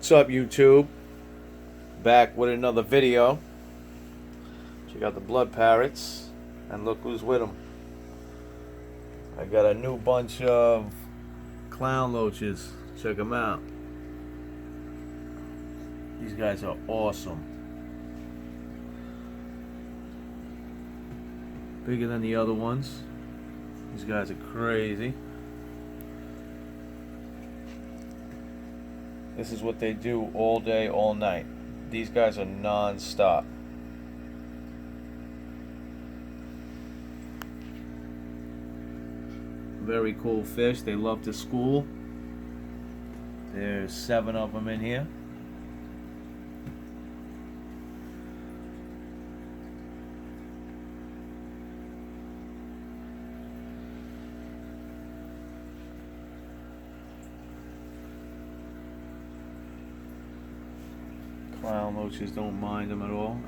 What's up, YouTube? Back with another video. Check out the blood parrots, and look who's with them. I got a new bunch of clown loaches. Check them out. These guys are awesome. Bigger than the other ones. These guys are crazy. This is what they do all day, all night. These guys are non-stop. Very cool fish. They love to school. There's 7 of them in here. Clown loaches don't mind them at all.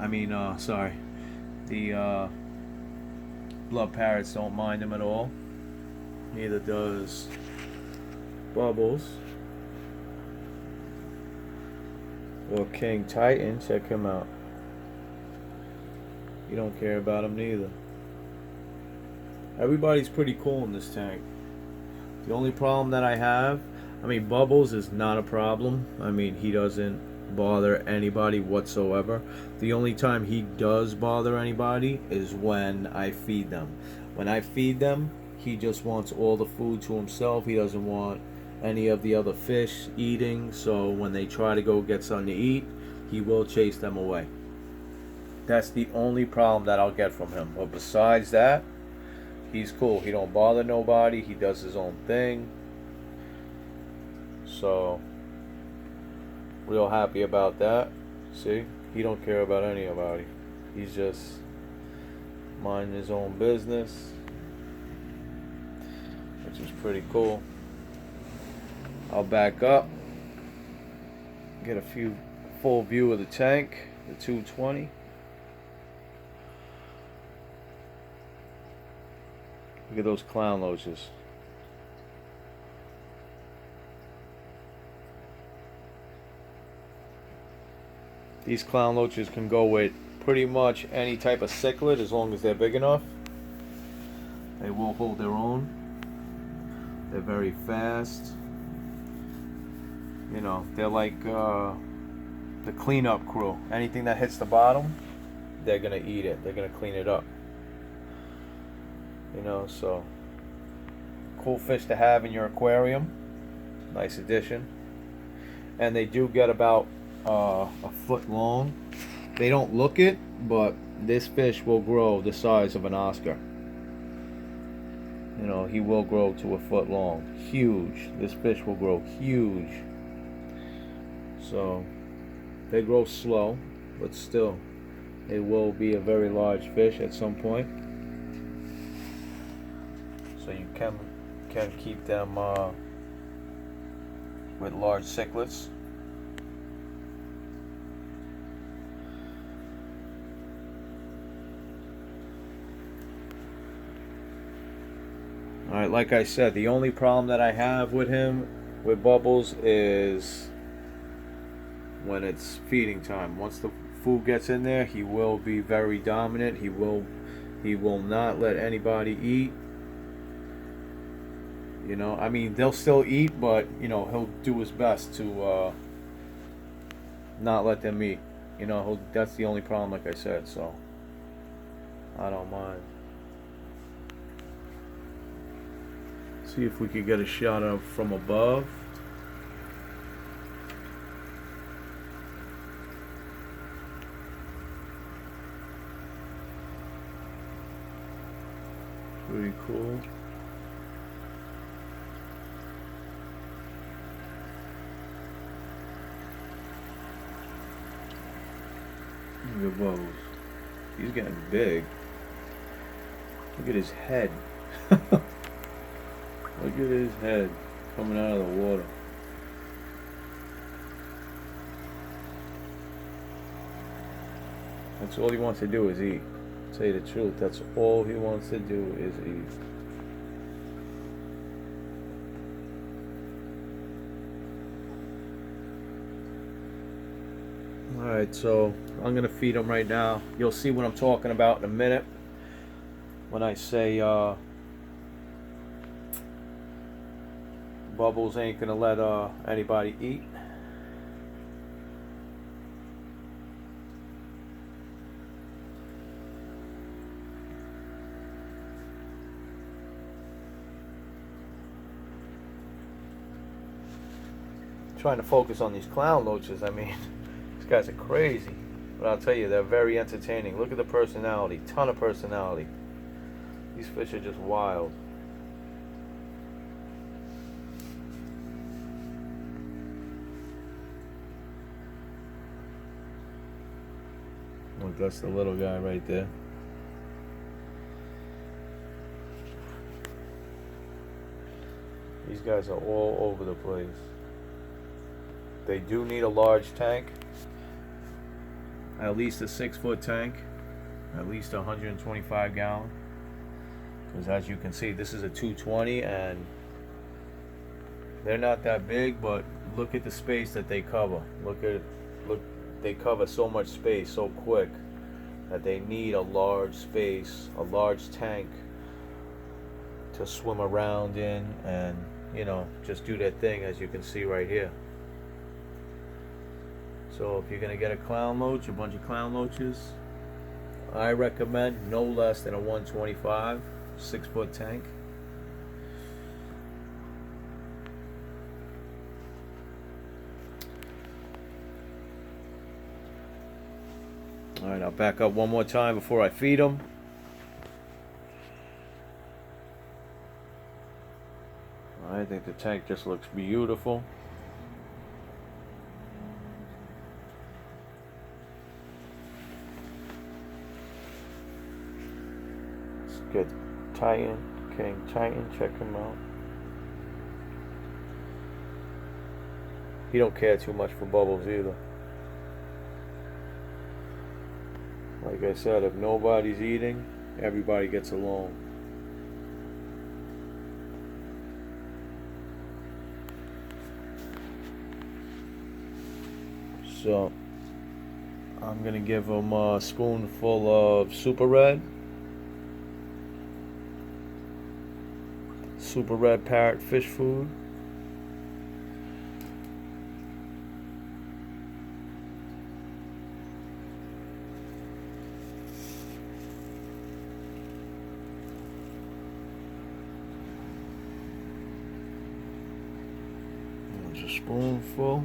The blood parrots don't mind them at all. Neither does Bubbles or King Titan. Check him out. You don't care about him neither. Everybody's pretty cool in this tank. The only problem that I have, Bubbles is not a problem. He doesn't bother anybody whatsoever. The only time he does bother anybody is when I feed them. When I feed them, he just wants all the food to himself. He doesn't want any of the other fish eating, so when they try to go get something to eat, he will chase them away. That's the only problem that I'll get from him. But besides that, he's cool. He don't bother nobody. He does his own thing. So real happy about that. See, he don't care about anybody. He's just minding his own business, which is pretty cool. I'll back up, get a full view of the tank, the 220. Look at those clown loaches. These clown loaches can go with pretty much any type of cichlid as long as they're big enough. They will hold their own. They're very fast. You know, they're like the cleanup crew. Anything that hits the bottom, they're gonna eat it. They're gonna clean it up. You know, so cool fish to have in your aquarium. Nice addition. And they do get about a foot long. They don't look it, but this fish will grow the size of an Oscar. You know, he will grow to a foot long. Huge. This fish will grow huge. So they grow slow, but still they will be a very large fish at some point. So you can keep them with large cichlids. Alright, like I said, the only problem that I have with him, with Bubbles, is when it's feeding time. Once the food gets in there, he will be very dominant. He will not let anybody eat. You know, they'll still eat, but you know, he'll do his best to not let them eat. You know, that's the only problem, like I said, so I don't mind. See if we could get a shot of from above. Pretty cool. Look at Bubbles. He's getting big. Look at his head. Look at his head coming out of the water. That's all he wants to do is eat. Tell you the truth, that's all he wants to do is eat. Alright, so I'm gonna feed them right now. You'll see what I'm talking about in a minute when I say Bubbles ain't gonna let anybody eat. Trying to focus on these clown loaches. I mean, these guys are crazy, but I'll tell you, they're very entertaining. Look at the personality, ton of personality. These fish are just wild. Look, that's the little guy right there. These guys are all over the place. They do need a large tank, at least a 6-foot tank, at least 125 gallon. Because as you can see, this is a 220 and they're not that big, but look at the space that they cover. Look, they cover so much space so quick that they need a large space, a large tank to swim around in and, you know, just do their thing, as you can see right here. So if you're gonna get a clown loach, a bunch of clown loaches, I recommend no less than a 125 6-foot tank. All right, I'll back up one more time before I feed them. I think the tank just looks beautiful. Let's get Titan, King Titan, check him out. He don't care too much for Bubbles either. Like I said, if nobody's eating, everybody gets along. So I'm gonna give him a spoonful of Super Red parrot fish food. There's a spoonful.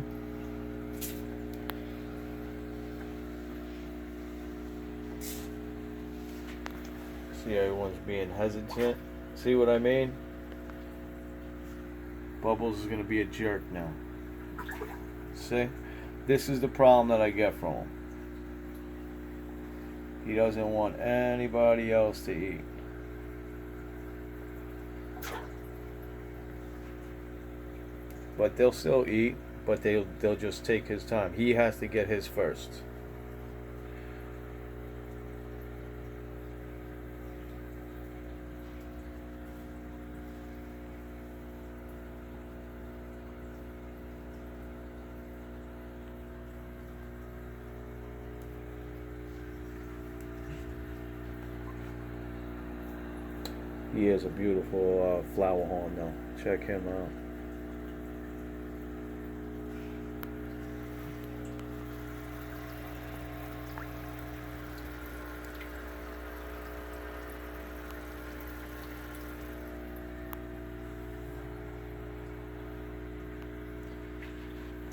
See, everyone's being hesitant. See what I mean? Bubbles is gonna be a jerk now. See? This is the problem that I get from him. He doesn't want anybody else to eat. But they'll still eat, but they'll just take his time. He has to get his first. He is a beautiful flower horn though. Check him out.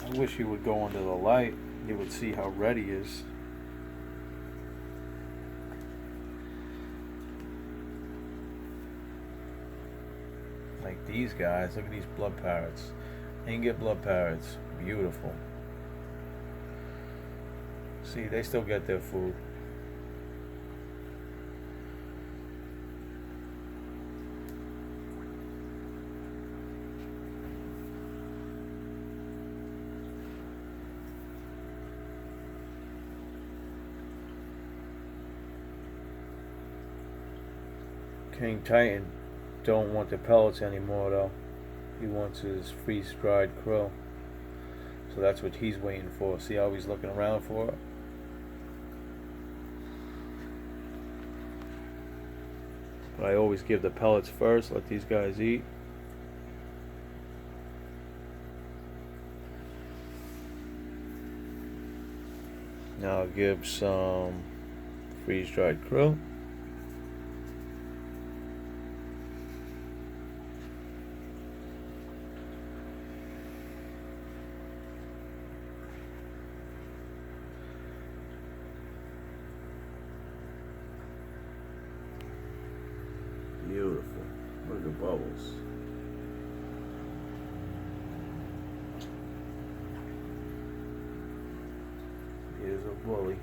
I wish he would go under the light. You would see how red he is. Like these guys, look at these blood parrots. Ingot blood parrots, beautiful. See, they still get their food. King Titan don't want the pellets anymore though. He wants his freeze-dried krill. So So that's what he's waiting for. See how he's looking around for it? But I always give the pellets first, let these guys eat. Now I'll give some freeze-dried krill. Beautiful. Look at the bubbles. Here's a bully.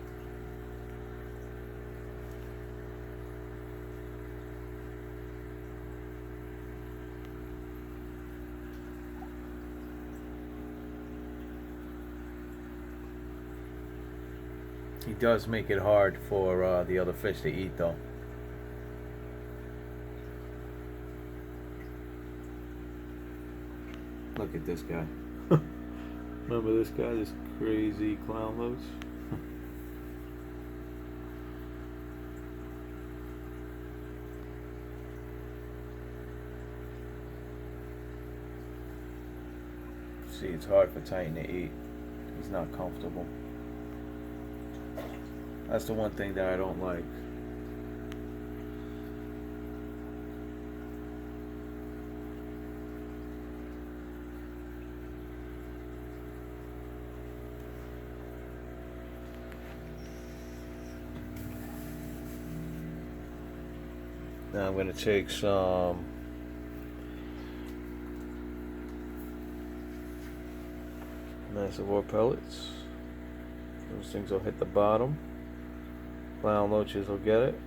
He does make it hard for the other fish to eat, though. Look at this guy. Remember this guy, this crazy clown loach? See, it's hard for Titan to eat. He's not comfortable. That's the one thing that I don't like. Now I'm going to take some reservoir pellets. Those things will hit the bottom. Clown loaches will get it.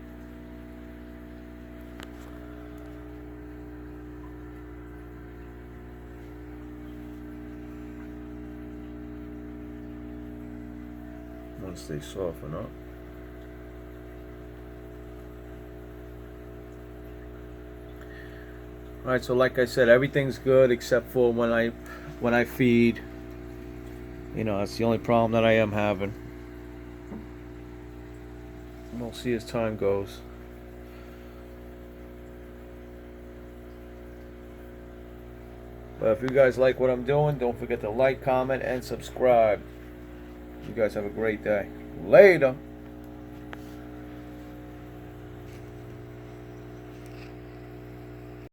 Once they soften up. Alright, so like I said, everything's good except for when I feed. You know, that's the only problem that I am having. We'll see as time goes. But if you guys like what I'm doing, don't forget to like, comment, and subscribe. You guys have a great day. Later.